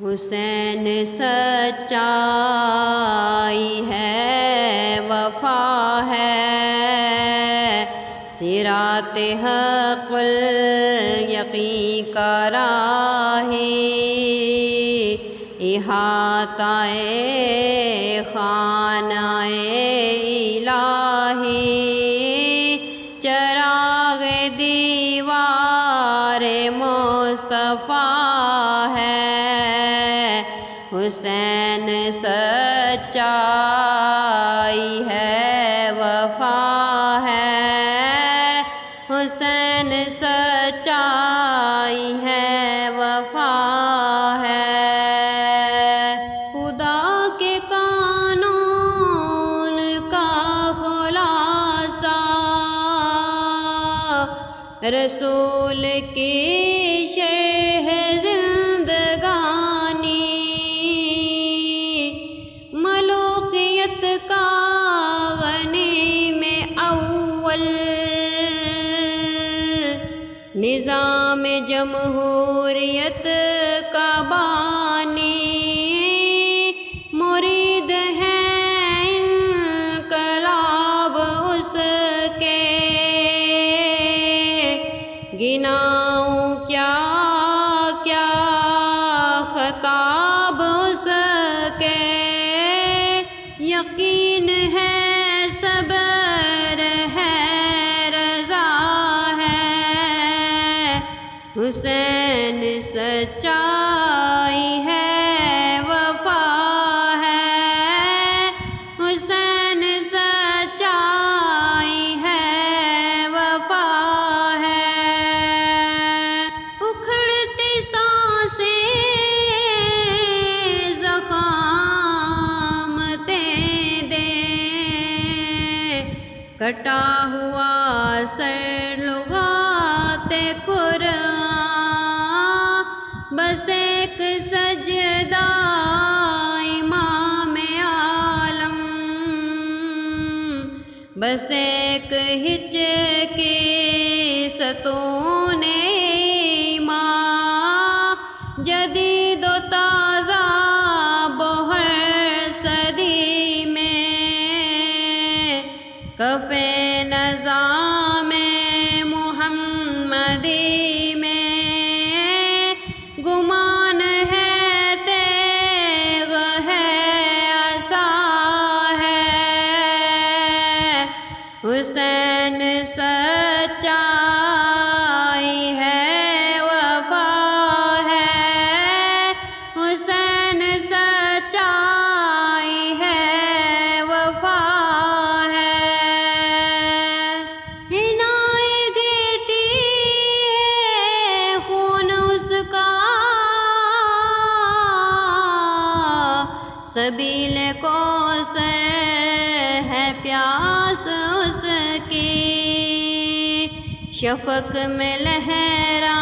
حسین سچائی ہے، وفا ہے، صراط حق الیقین کا راہی، احاطہ خانہ الہی، چراغ دیوار مصطفیٰ ہے، حسین سچائی ہے، وفا ہے، حسین سچائی ہے، وفا ہے، خدا کے قانون کا خلاصہ، رسول کی شرح زندگانی، ملوکیت کا غنیم اول، نظام جمہوریت کا بانی، مرید ہے انقلاب اس کے، گناؤں کیا کیا خطاب اس کے، یقین ہے صبر ہے، رضا ہے، حسین سچائی ہے، وفا ہے، حسین سچائی ہے، وفا ہے، اکھڑتی سانسیں زخم دے، کٹا ہوا سر لغات قرآن، بس ایک سجدہ امام عالم، بس ایک ہچکی ستون ایمان، جدید و تازہ بہر صدی میں، کف نظام محمدی میں، گمان ہے تیغ ہے، عصا ہے، حسین سچائی ہے، وفا ہے، حسین سچائی ہے، وفا ہے، حنائے گیتی ہے خون اس کا، سبیل کوثر ہے پیاس اس کی، شفق میں لہرائے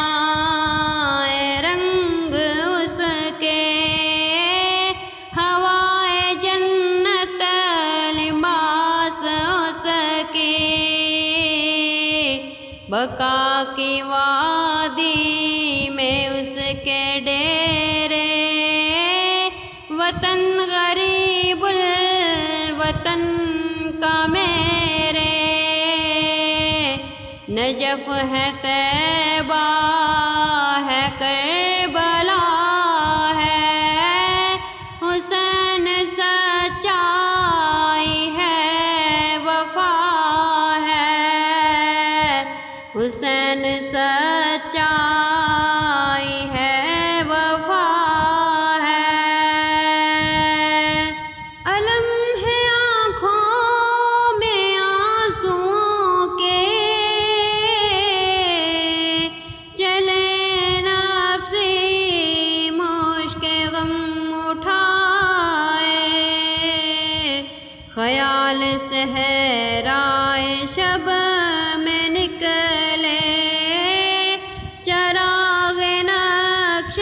رنگ اس کے، ہوائے جنت لباس اس کی، بقا کی وادی میں اس کے ڈیرے، وطن غریب الوطن کا میرے، نجف ہے طیبہ ہے کربلا ہے، حسین سچائی ہے، وفا ہے، حسین سچائی ہے، وفا ہے، علم ہے آنکھوں میں آنسوؤں کے، چلے نفسی مشک غم اٹھائے، خیال صحرائے شب میں نکلے، چراغ نقش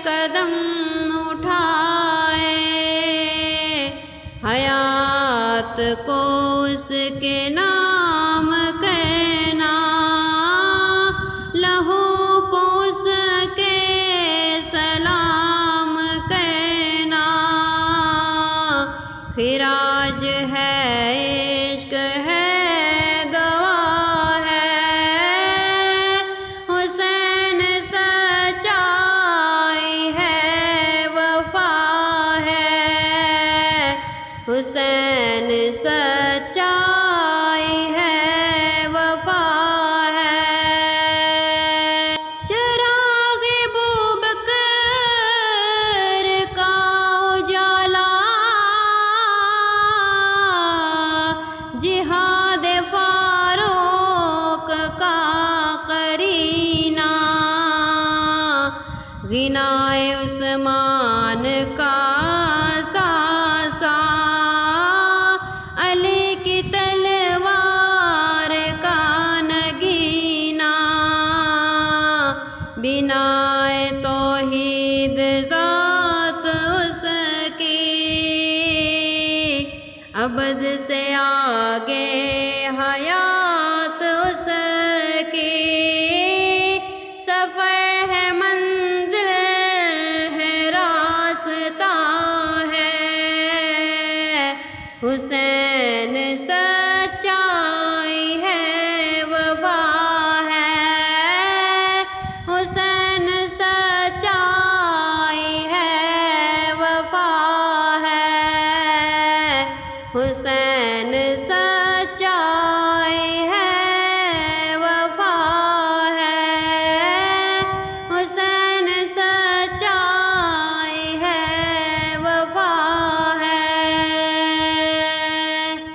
قدم اٹھائے، حیات کو اس کے نام کرنا، لہو کو اس کے سلام خراج ہے عشق ہے دوا ہے حسین سچائی ہے وفا ہے حسین سچائی ہے وفا ہے چراغ ابوبکر کا اجالا جہاد فاروق کا قرینہ غنائے عثمان کا ساسا علی کی تلوار کا نگینہ بنائے توحید ذات اس کی ابد سے آگے حیات اس کی سفر